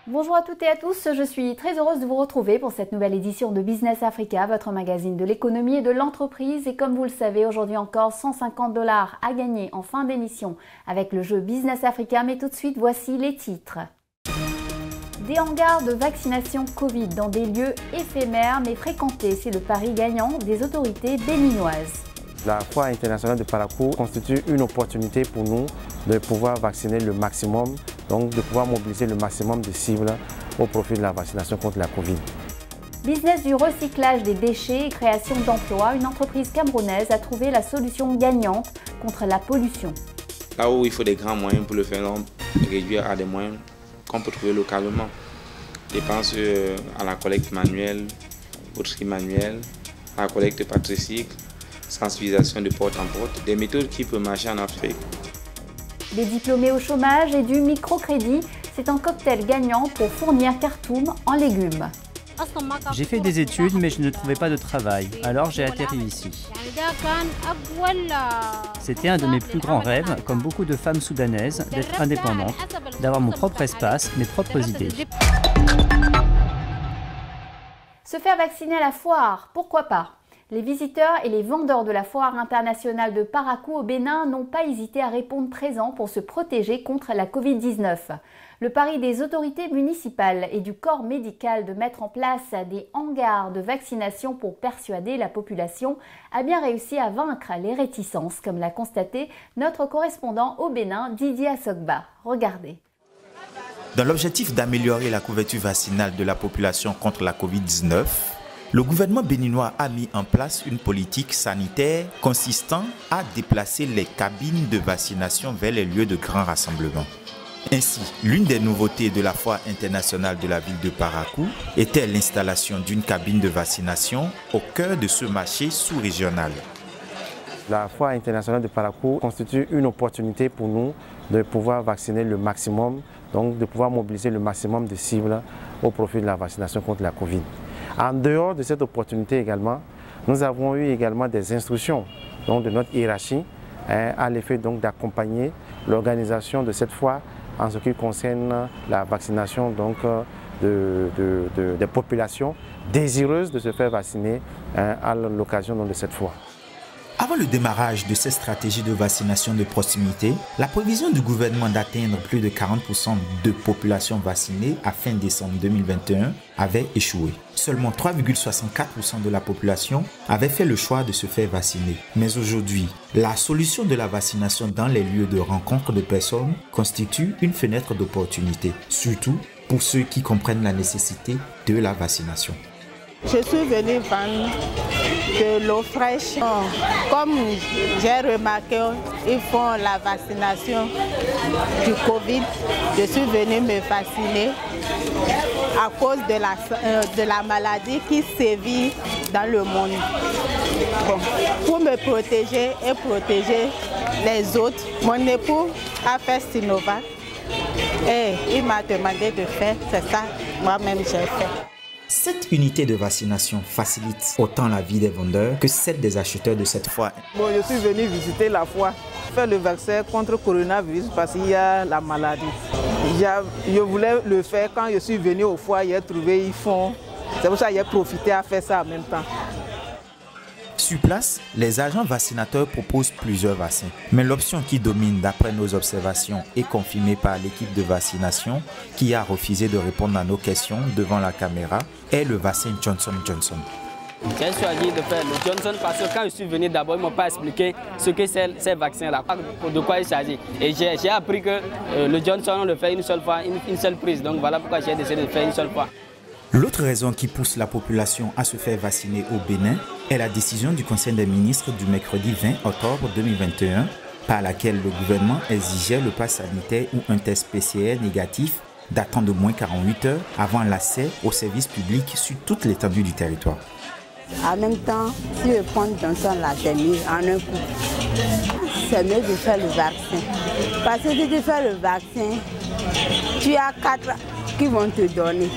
Bonjour à toutes et à tous, je suis très heureuse de vous retrouver pour cette nouvelle édition de Business Africa, votre magazine de l'économie et de l'entreprise. Et comme vous le savez, aujourd'hui encore 150 $ à gagner en fin d'émission avec le jeu Business Africa. Mais tout de suite, voici les titres. Des hangars de vaccination Covid dans des lieux éphémères mais fréquentés, c'est le pari gagnant des autorités béninoises. La foire internationale de Parakou constitue une opportunité pour nous de pouvoir vacciner le maximum, donc de pouvoir mobiliser le maximum de cibles au profit de la vaccination contre la Covid. Business du recyclage des déchets et création d'emplois, une entreprise camerounaise a trouvé la solution gagnante contre la pollution. Là où il faut des grands moyens pour le faire, réduire à des moyens qu'on peut trouver localement. Je pense à la collecte manuelle, au tri manuel, à la collecte par tricycle, sensibilisation de porte en porte, des méthodes qui peuvent marcher en Afrique. Des diplômés au chômage et du microcrédit, c'est un cocktail gagnant pour fournir Khartoum en légumes. J'ai fait des études mais je ne trouvais pas de travail, alors j'ai atterri ici. C'était un de mes plus grands rêves, comme beaucoup de femmes soudanaises, d'être indépendante, d'avoir mon propre espace, mes propres idées. Se faire vacciner à la foire, pourquoi pas? Les visiteurs et les vendeurs de la foire internationale de Parakou au Bénin n'ont pas hésité à répondre présent pour se protéger contre la Covid-19. Le pari des autorités municipales et du corps médical de mettre en place des hangars de vaccination pour persuader la population a bien réussi à vaincre les réticences, comme l'a constaté notre correspondant au Bénin, Didier Assogba. Regardez. Dans l'objectif d'améliorer la couverture vaccinale de la population contre la Covid-19, le gouvernement béninois a mis en place une politique sanitaire consistant à déplacer les cabines de vaccination vers les lieux de grands rassemblements. Ainsi, l'une des nouveautés de la foire internationale de la ville de Parakou était l'installation d'une cabine de vaccination au cœur de ce marché sous-régional. La foire internationale de Parakou constitue une opportunité pour nous de pouvoir vacciner le maximum, donc de pouvoir mobiliser le maximum de cibles au profit de la vaccination contre la Covid. En dehors de cette opportunité également, nous avons eu également des instructions donc, de notre hiérarchie à l'effet d'accompagner l'organisation de cette foire en ce qui concerne la vaccination donc, des populations désireuses de se faire vacciner à l'occasion de cette foire. Avant le démarrage de cette stratégie de vaccination de proximité, la prévision du gouvernement d'atteindre plus de 40% de population vaccinée à fin décembre 2021 avait échoué. Seulement 3,64% de la population avait fait le choix de se faire vacciner. Mais aujourd'hui, la solution de la vaccination dans les lieux de rencontre de personnes constitue une fenêtre d'opportunité, surtout pour ceux qui comprennent la nécessité de la vaccination. Je suis venue vendre de l'eau fraîche. Comme j'ai remarqué, ils font la vaccination du Covid. Je suis venue me vacciner à cause de la maladie qui sévit dans le monde. Bon, pour me protéger et protéger les autres, mon époux a fait Sinovac et il m'a demandé de faire, c'est ça, moi-même j'ai fait. Cette unité de vaccination facilite autant la vie des vendeurs que celle des acheteurs de cette foire. Bon, je suis venu visiter la foire, faire le vaccin contre le coronavirus parce qu'il y a la maladie. Je voulais le faire quand je suis venu au foire, j'ai trouvé ils font. C'est pour ça que j'ai profité à faire ça en même temps. Sur place, les agents vaccinateurs proposent plusieurs vaccins. Mais l'option qui domine d'après nos observations est confirmée par l'équipe de vaccination qui a refusé de répondre à nos questions devant la caméra est le vaccin Johnson & Johnson. J'ai choisi de faire le Johnson parce que quand je suis venu d'abord, ils ne m'ont pas expliqué ce que c'est ces vaccins-là, de quoi il s'agit. Et j'ai appris que le Johnson, on le fait une seule fois, une seule prise. Donc voilà pourquoi j'ai décidé de faire une seule fois. L'autre raison qui pousse la population à se faire vacciner au Bénin est la décision du Conseil des ministres du mercredi 20 octobre 2021 par laquelle le gouvernement exigeait le pass sanitaire ou un test PCR négatif datant de moins 48 heures avant l'accès aux services publics sur toute l'étendue du territoire. En même temps, si je prends Johnson la tenue en un coup, c'est mieux de faire le vaccin. Parce que si tu fais le vaccin, tu as 4 qui vont te donner.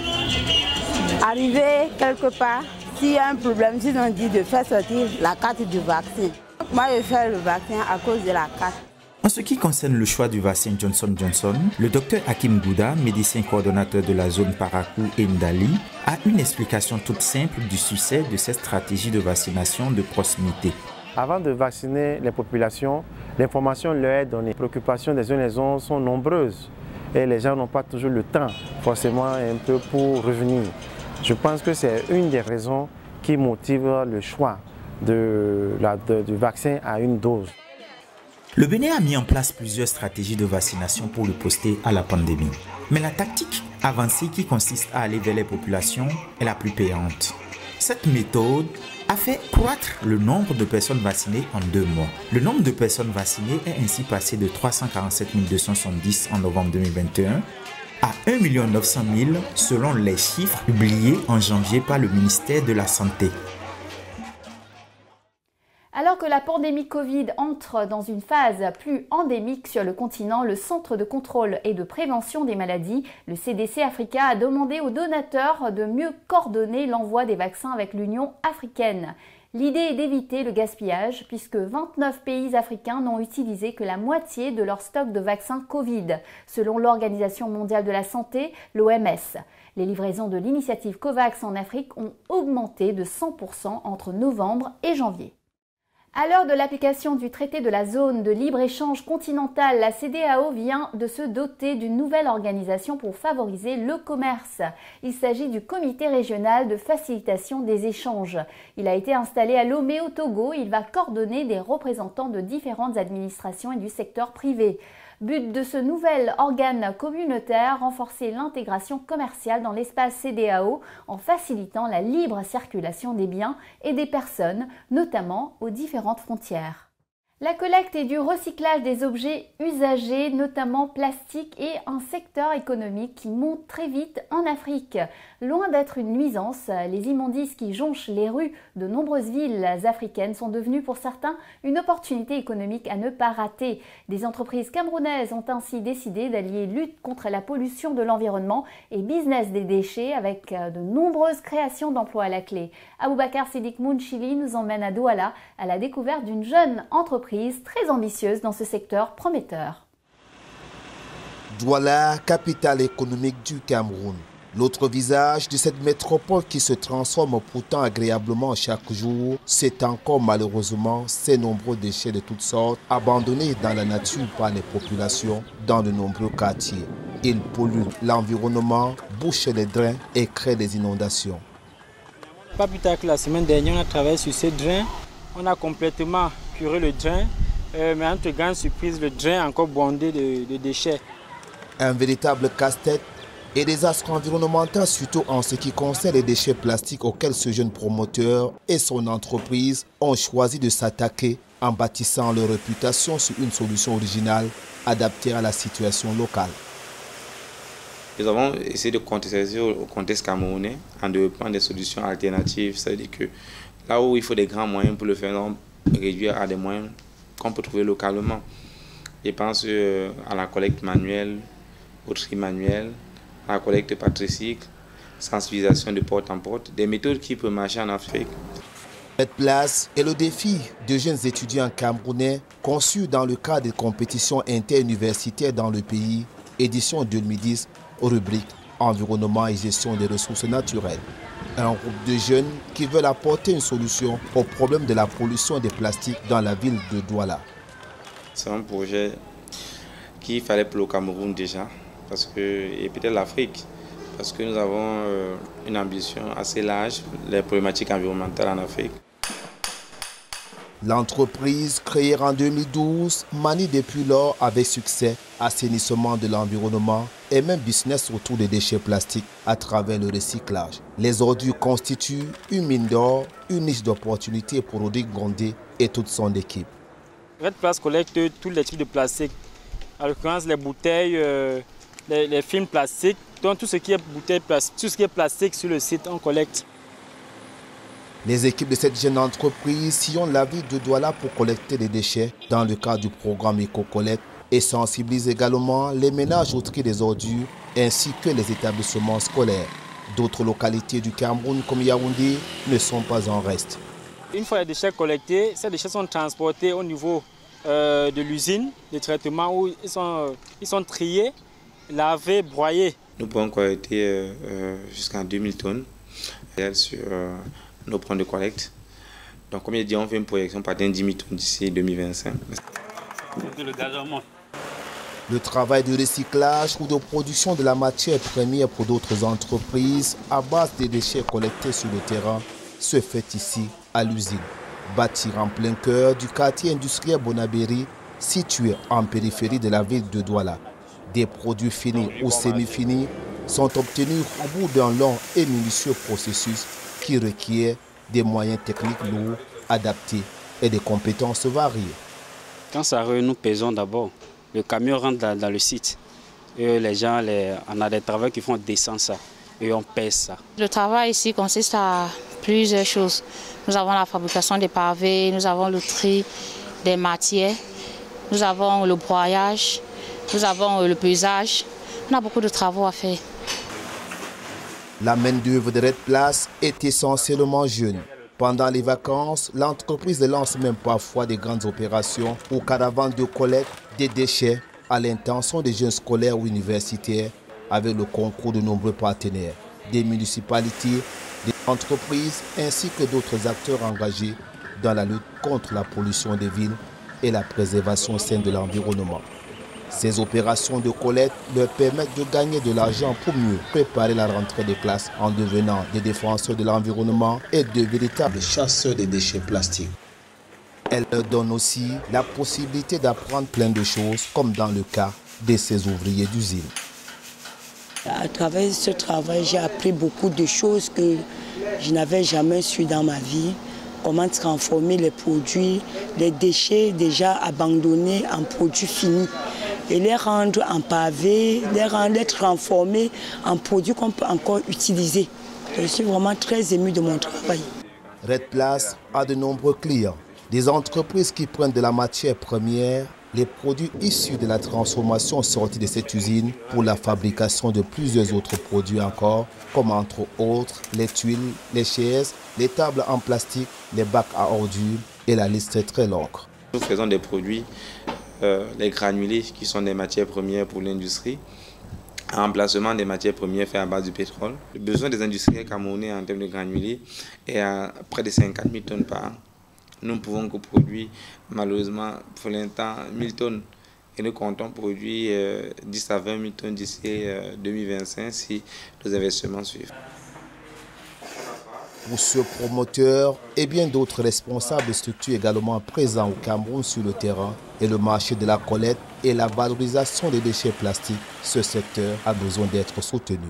Arriver quelque part, s'il y a un problème, ils ont dit de faire sortir la carte du vaccin. Moi, je fais le vaccin à cause de la carte. En ce qui concerne le choix du vaccin Johnson & Johnson, le docteur Hakim Gouda, médecin coordonnateur de la zone Parakou et Ndali, a une explication toute simple du succès de cette stratégie de vaccination de proximité. Avant de vacciner les populations, l'information leur est donnée. Les préoccupations des uns et des autres sont nombreuses et les gens n'ont pas toujours le temps, forcément un peu pour revenir. Je pense que c'est une des raisons qui motive le choix du vaccin à une dose. Le Bénin a mis en place plusieurs stratégies de vaccination pour riposter à la pandémie. Mais la tactique avancée qui consiste à aller vers les populations est la plus payante. Cette méthode a fait croître le nombre de personnes vaccinées en 2 mois. Le nombre de personnes vaccinées est ainsi passé de 347 270 en novembre 2021 à 1 900 000 selon les chiffres publiés en janvier par le ministère de la Santé. Alors que la pandémie Covid entre dans une phase plus endémique sur le continent, le Centre de contrôle et de prévention des maladies, le CDC Africa, a demandé aux donateurs de mieux coordonner l'envoi des vaccins avec l'Union africaine. L'idée est d'éviter le gaspillage puisque 29 pays africains n'ont utilisé que la moitié de leur stock de vaccins Covid, selon l'Organisation mondiale de la santé, l'OMS. Les livraisons de l'initiative COVAX en Afrique ont augmenté de 100% entre novembre et janvier. À l'heure de l'application du traité de la zone de libre-échange continentale, la CEDEAO vient de se doter d'une nouvelle organisation pour favoriser le commerce. Il s'agit du Comité régional de facilitation des échanges. Il a été installé à Lomé au Togo. Il va coordonner des représentants de différentes administrations et du secteur privé. But de ce nouvel organe communautaire, renforcer l'intégration commerciale dans l'espace CEDEAO en facilitant la libre circulation des biens et des personnes, notamment aux différentes frontières. La collecte et du recyclage des objets usagés, notamment plastiques, est un secteur économique qui monte très vite en Afrique. Loin d'être une nuisance, les immondices qui jonchent les rues de nombreuses villes africaines sont devenus pour certains une opportunité économique à ne pas rater. Des entreprises camerounaises ont ainsi décidé d'allier lutte contre la pollution de l'environnement et business des déchets avec de nombreuses créations d'emplois à la clé. Aboubakar Sidik Mounchili nous emmène à Douala à la découverte d'une jeune entreprise très ambitieuse dans ce secteur prometteur. Douala, capitale économique du Cameroun. L'autre visage de cette métropole qui se transforme pourtant agréablement chaque jour, c'est encore malheureusement ces nombreux déchets de toutes sortes abandonnés dans la nature par les populations dans de nombreux quartiers. Ils polluent l'environnement, bouchent les drains et créent des inondations. Pas plus tard que la semaine dernière, on a travaillé sur ces drains. On a complètement curé le drain, mais à notre grande surprise, le drain est encore bondé de déchets. Un véritable casse-tête et désastre environnemental, surtout en ce qui concerne les déchets plastiques auxquels ce jeune promoteur et son entreprise ont choisi de s'attaquer en bâtissant leur réputation sur une solution originale adaptée à la situation locale. Nous avons essayé de contextualiser au contexte camerounais en développant des solutions alternatives, c'est-à-dire que là où il faut des grands moyens pour le faire, réduire à des moyens qu'on peut trouver localement. Je pense à la collecte manuelle, au tri manuel, à la collecte par tricycle, sensibilisation de porte en porte, des méthodes qui peuvent marcher en Afrique. Cette place est le défi de jeunes étudiants camerounais conçus dans le cadre des compétitions interuniversitaires dans le pays, édition 2010, rubrique Environnement et gestion des ressources naturelles. Un groupe de jeunes qui veulent apporter une solution au problème de la pollution des plastiques dans la ville de Douala. C'est un projet qu'il fallait pour le Cameroun déjà, et peut-être l'Afrique, parce que nous avons une ambition assez large pour les problématiques environnementales en Afrique. L'entreprise, créée en 2012, manie depuis lors avec succès assainissement de l'environnement et même business autour des déchets plastiques à travers le recyclage. Les ordures constituent une mine d'or, une niche d'opportunités pour Rodrigue Gondé et toute son équipe. Red Place collecte tous les types de plastique, en l'occurrence les bouteilles, les films plastiques, donc tout ce qui est bouteilles plastiques, tout ce qui est plastique sur le site, on collecte. Les équipes de cette jeune entreprise sillonnent la ville de Douala pour collecter des déchets dans le cadre du programme Éco-Collecte et sensibilisent également les ménages au tri des ordures ainsi que les établissements scolaires. D'autres localités du Cameroun comme Yaoundé ne sont pas en reste. Une fois les déchets collectés, ces déchets sont transportés au niveau de l'usine de traitement où ils sont triés, lavés, broyés. Nous pouvons collecter jusqu'à 2000 tonnes sur nos points de collecte. Donc comme je dis, on fait une projection pour atteindre 10 000 tonnes d'ici 2025. Le travail de recyclage ou de production de la matière première pour d'autres entreprises à base des déchets collectés sur le terrain se fait ici à l'usine, bâtie en plein cœur du quartier industriel Bonabéry, situé en périphérie de la ville de Douala. Des produits finis ou semi-finis sont obtenus au bout d'un long et minutieux processus qui requiert des moyens techniques lourds, adaptés et des compétences variées. Quand ça arrive, nous pesons d'abord. Le camion rentre dans le site. Et les gens, on a des travailleurs qui font descendre ça et on pèse ça. Le travail ici consiste à plusieurs choses. Nous avons la fabrication des pavés, nous avons le tri des matières, nous avons le broyage, nous avons le pesage. On a beaucoup de travaux à faire. La main-d'œuvre de Red Place est essentiellement jeune. Pendant les vacances, l'entreprise lance même parfois des grandes opérations ou caravanes de collecte des déchets à l'intention des jeunes scolaires ou universitaires avec le concours de nombreux partenaires, des municipalités, des entreprises ainsi que d'autres acteurs engagés dans la lutte contre la pollution des villes et la préservation saine de l'environnement. Ces opérations de collecte leur permettent de gagner de l'argent pour mieux préparer la rentrée des classes en devenant des défenseurs de l'environnement et de véritables chasseurs des déchets plastiques. Elles leur donnent aussi la possibilité d'apprendre plein de choses, comme dans le cas de ces ouvriers d'usine. À travers ce travail, j'ai appris beaucoup de choses que je n'avais jamais su dans ma vie. Comment transformer les produits, les déchets déjà abandonnés en produits finis et les rendre en pavés, les transformer en produits qu'on peut encore utiliser. Je suis vraiment très émue de mon travail. Red Place a de nombreux clients, des entreprises qui prennent de la matière première, les produits issus de la transformation sortis de cette usine pour la fabrication de plusieurs autres produits encore, comme entre autres les tuiles, les chaises, les tables en plastique, les bacs à ordures et la liste est très longue. Nous faisons des produits, les granulés qui sont des matières premières pour l'industrie, en remplacement des matières premières faites à base du pétrole. Le besoin des industriels camerounais en termes de granulés est à près de 50 000 tonnes par an. Nous ne pouvons que produire, malheureusement, pour l'instant, 1000 tonnes. Et nous comptons produire 10 à 20 000 tonnes d'ici 2025 si nos investissements suivent. Pour ce promoteur et bien d'autres responsables de structures également présents au Cameroun sur le terrain et le marché de la collecte et la valorisation des déchets plastiques, ce secteur a besoin d'être soutenu.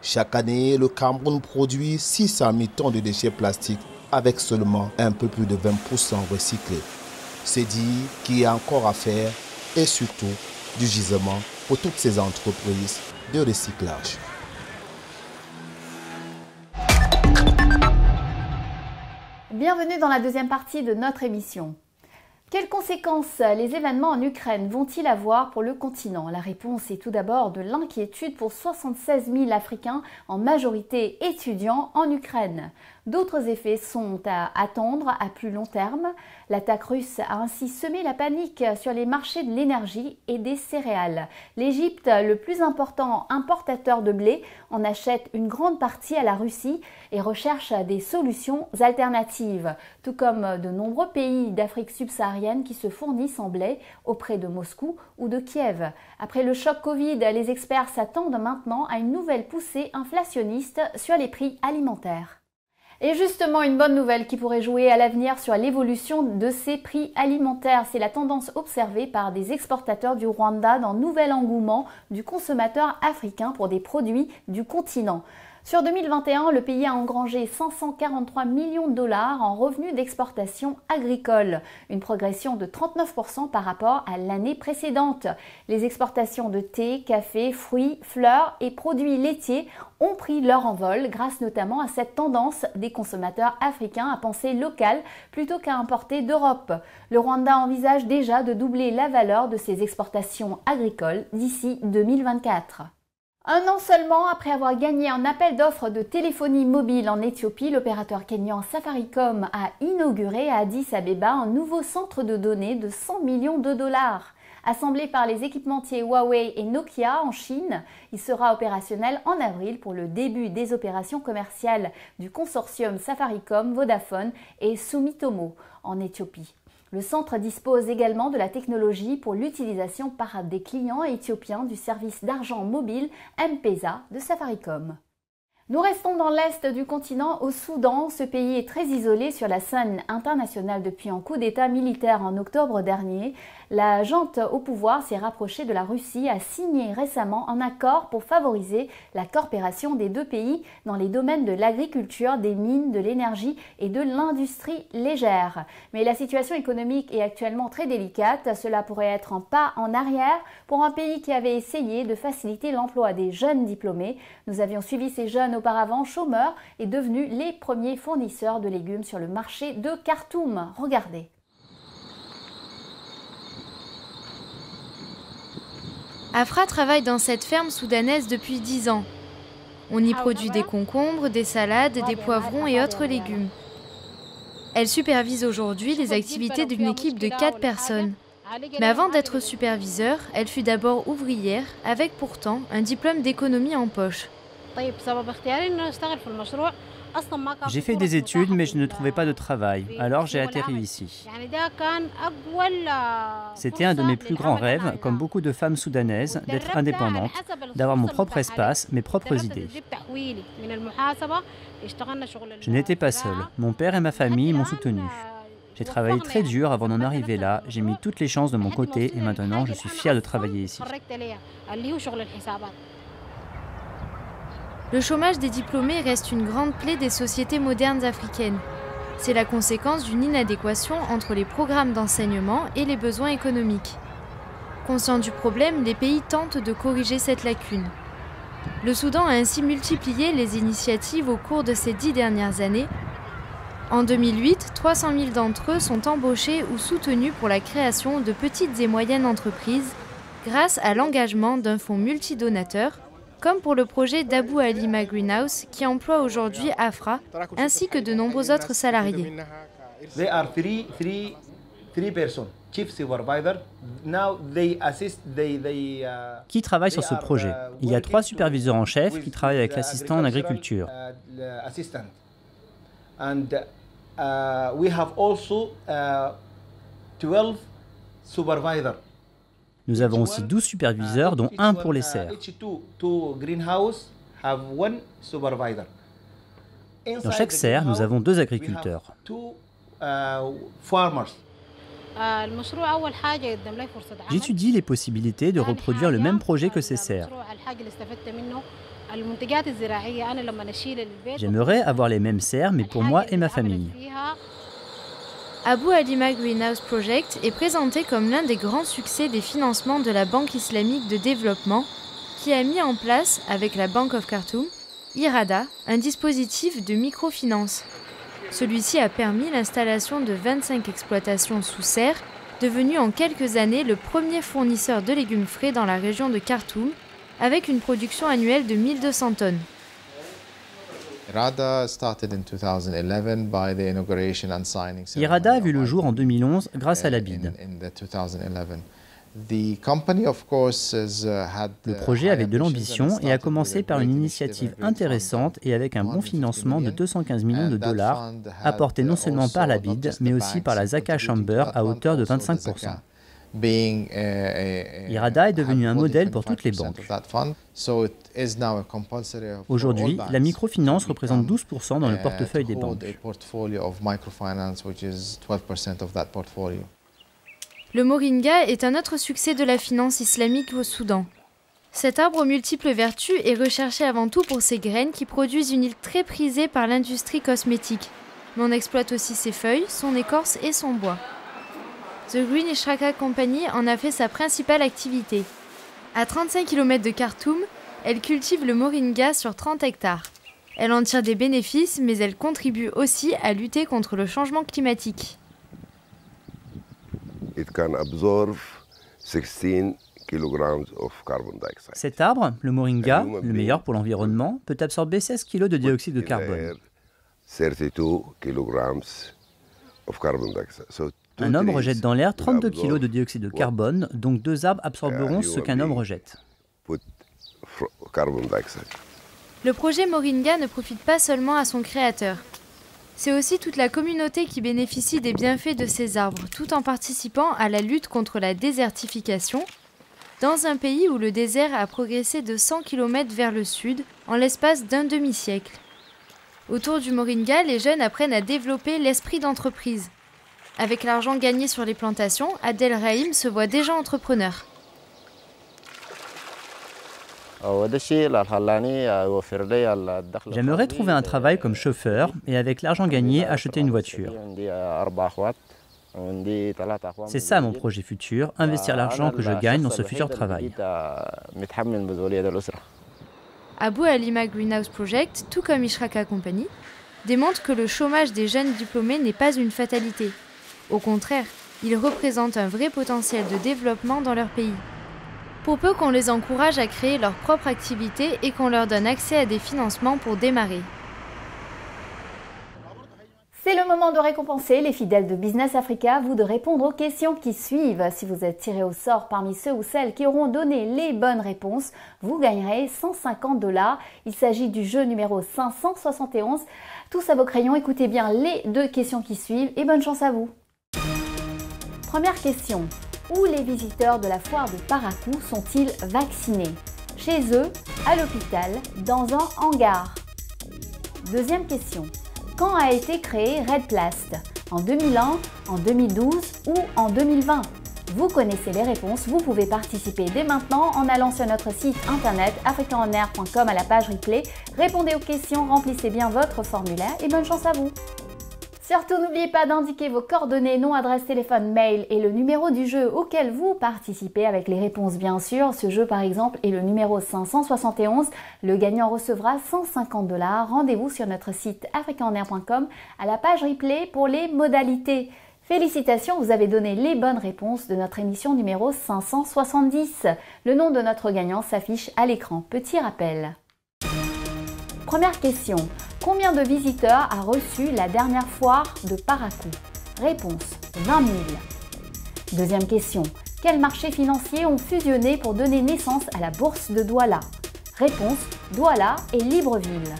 Chaque année, le Cameroun produit 600 000 tonnes de déchets plastiques avec seulement un peu plus de 20% recyclés. C'est dit qu'il y a encore à faire et surtout du gisement pour toutes ces entreprises de recyclage. Bienvenue dans la deuxième partie de notre émission. Quelles conséquences les événements en Ukraine vont-ils avoir pour le continent? La réponse est tout d'abord de l'inquiétude pour 76 000 Africains, en majorité étudiants, en Ukraine. D'autres effets sont à attendre à plus long terme. L'attaque russe a ainsi semé la panique sur les marchés de l'énergie et des céréales. L'Égypte, le plus important importateur de blé, en achète une grande partie à la Russie et recherche des solutions alternatives, tout comme de nombreux pays d'Afrique subsaharienne qui se fournissent en blé auprès de Moscou ou de Kiev. Après le choc Covid, les experts s'attendent maintenant à une nouvelle poussée inflationniste sur les prix alimentaires. Et justement, une bonne nouvelle qui pourrait jouer à l'avenir sur l'évolution de ces prix alimentaires, c'est la tendance observée par des exportateurs du Rwanda dans nouvel engouement du consommateur africain pour des produits du continent. Sur 2021, le pays a engrangé 543 millions de dollars en revenus d'exportation agricole, une progression de 39% par rapport à l'année précédente. Les exportations de thé, café, fruits, fleurs et produits laitiers ont pris leur envol grâce notamment à cette tendance des consommateurs africains à penser local plutôt qu'à importer d'Europe. Le Rwanda envisage déjà de doubler la valeur de ses exportations agricoles d'ici 2024. Un an seulement après avoir gagné un appel d'offres de téléphonie mobile en Éthiopie, l'opérateur kényan Safaricom a inauguré à Addis Abeba un nouveau centre de données de 100 millions de dollars. Assemblé par les équipementiers Huawei et Nokia en Chine, il sera opérationnel en avril pour le début des opérations commerciales du consortium Safaricom, Vodafone et Sumitomo en Éthiopie. Le centre dispose également de la technologie pour l'utilisation par des clients éthiopiens du service d'argent mobile M-Pesa de Safaricom. Nous restons dans l'est du continent, au Soudan. Ce pays est très isolé sur la scène internationale depuis un coup d'État militaire en octobre dernier. La junte au pouvoir s'est rapprochée de la Russie, a signé récemment un accord pour favoriser la coopération des deux pays dans les domaines de l'agriculture, des mines, de l'énergie et de l'industrie légère. Mais la situation économique est actuellement très délicate. Cela pourrait être un pas en arrière pour un pays qui avait essayé de faciliter l'emploi des jeunes diplômés. Nous avions suivi ces jeunes auparavant chômeurs et devenus les premiers fournisseurs de légumes sur le marché de Khartoum. Regardez. Afra travaille dans cette ferme soudanaise depuis 10 ans. On y produit des concombres, des salades, des poivrons et autres légumes. Elle supervise aujourd'hui les activités d'une équipe de 4 personnes. Mais avant d'être superviseur, elle fut d'abord ouvrière, avec pourtant un diplôme d'économie en poche. J'ai fait des études, mais je ne trouvais pas de travail, alors j'ai atterri ici. C'était un de mes plus grands rêves, comme beaucoup de femmes soudanaises, d'être indépendante, d'avoir mon propre espace, mes propres idées. Je n'étais pas seule. Mon père et ma famille m'ont soutenu. J'ai travaillé très dur avant d'en arriver là, j'ai mis toutes les chances de mon côté et maintenant je suis fière de travailler ici. Le chômage des diplômés reste une grande plaie des sociétés modernes africaines. C'est la conséquence d'une inadéquation entre les programmes d'enseignement et les besoins économiques. Conscient du problème, les pays tentent de corriger cette lacune. Le Soudan a ainsi multiplié les initiatives au cours de ces 10 dernières années. En 2008, 300 000 d'entre eux sont embauchés ou soutenus pour la création de petites et moyennes entreprises grâce à l'engagement d'un fonds multidonateur, comme pour le projet d'Abou Halima Greenhouse qui emploie aujourd'hui Afra, ainsi que de nombreux autres salariés. Qui travaille sur ce projet? Il y a 3 superviseurs en chef qui travaillent avec l'assistant en agriculture. Nous avons aussi 12 superviseurs, dont un pour les serres. Dans chaque serre, nous avons 2 agriculteurs. J'étudie les possibilités de reproduire le même projet que ces serres. J'aimerais avoir les mêmes serres, mais pour moi et ma famille. Abou Halima Greenhouse Project est présenté comme l'un des grands succès des financements de la Banque islamique de développement qui a mis en place, avec la Bank of Khartoum, IRADA, un dispositif de microfinance. Celui-ci a permis l'installation de 25 exploitations sous serre, devenues en quelques années le premier fournisseur de légumes frais dans la région de Khartoum, avec une production annuelle de 1200 tonnes. IRADA a vu le jour en 2011 grâce à la BID. Le projet avait de l'ambition et a commencé par une initiative intéressante et avec un bon financement de 215 millions de dollars, apporté non seulement par la BID, mais aussi par la Zaka Chamber à hauteur de 25%. IRADA est devenu un modèle pour toutes les banques. Aujourd'hui, la microfinance représente 12% dans le portefeuille des banques. Le moringa est un autre succès de la finance islamique au Soudan. Cet arbre aux multiples vertus est recherché avant tout pour ses graines qui produisent une huile très prisée par l'industrie cosmétique. Mais on exploite aussi ses feuilles, son écorce et son bois. The Green Ishraka Company en a fait sa principale activité. À 35 km de Khartoum, elle cultive le moringa sur 30 hectares. Elle en tire des bénéfices, mais elle contribue aussi à lutter contre le changement climatique. It can absorb 16 Cet arbre, le moringa, le meilleur pour l'environnement, peut absorber 16 kg de dioxyde de carbone. Un homme rejette dans l'air 32 kg de dioxyde de carbone, donc 2 arbres absorberont ce qu'un homme rejette. Le projet Moringa ne profite pas seulement à son créateur. C'est aussi toute la communauté qui bénéficie des bienfaits de ces arbres, tout en participant à la lutte contre la désertification, dans un pays où le désert a progressé de 100 km vers le sud en l'espace d'un demi-siècle. Autour du Moringa, les jeunes apprennent à développer l'esprit d'entreprise. Avec l'argent gagné sur les plantations, Adel Rahim se voit déjà entrepreneur. J'aimerais trouver un travail comme chauffeur et avec l'argent gagné acheter une voiture. C'est ça mon projet futur, investir l'argent que je gagne dans ce futur travail. Abou Halima Greenhouse Project, tout comme Ishraka Company, démontre que le chômage des jeunes diplômés n'est pas une fatalité. Au contraire, il représente un vrai potentiel de développement dans leur pays. Pour peu qu'on les encourage à créer leur propre activité et qu'on leur donne accès à des financements pour démarrer. C'est le moment de récompenser les fidèles de Business Africa, vous de répondre aux questions qui suivent. Si vous êtes tiré au sort parmi ceux ou celles qui auront donné les bonnes réponses, vous gagnerez 150 $. Il s'agit du jeu numéro 571. Tous à vos crayons, écoutez bien les 2 questions qui suivent et bonne chance à vous. Première question. Où les visiteurs de la foire de Parakou sont-ils vaccinés? Chez eux, à l'hôpital, dans un hangar? Deuxième question. Quand a été créé RedPlast? En 2001, en 2012 ou en 2020? Vous connaissez les réponses, vous pouvez participer dès maintenant en allant sur notre site internet africaonair.com à la page replay. Répondez aux questions, remplissez bien votre formulaire et bonne chance à vous. Surtout, n'oubliez pas d'indiquer vos coordonnées, nom, adresse, téléphone, mail et le numéro du jeu auquel vous participez avec les réponses bien sûr. Ce jeu par exemple est le numéro 571. Le gagnant recevra 150 $. Rendez-vous sur notre site africaonair.com à la page replay pour les modalités. Félicitations, vous avez donné les bonnes réponses de notre émission numéro 570. Le nom de notre gagnant s'affiche à l'écran. Petit rappel. Première question. Combien de visiteurs a reçu la dernière foire de Parakou? Réponse 20 000. Deuxième question. Quels marchés financiers ont fusionné pour donner naissance à la bourse de Douala? Réponse Douala et Libreville.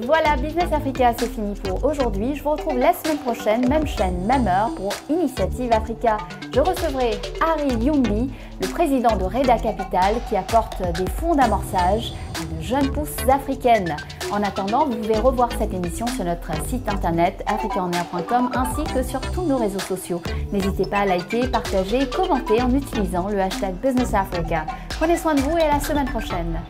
Voilà, Business Africa, c'est fini pour aujourd'hui. Je vous retrouve la semaine prochaine, même chaîne, même heure pour Initiative Africa. Je recevrai Harry Youmbi, le président de Reda Capital, qui apporte des fonds d'amorçage à de jeunes pousses africaines. En attendant, vous pouvez revoir cette émission sur notre site internet africaonair.com ainsi que sur tous nos réseaux sociaux. N'hésitez pas à liker, partager, commenter en utilisant le hashtag Business Africa. Prenez soin de vous et à la semaine prochaine.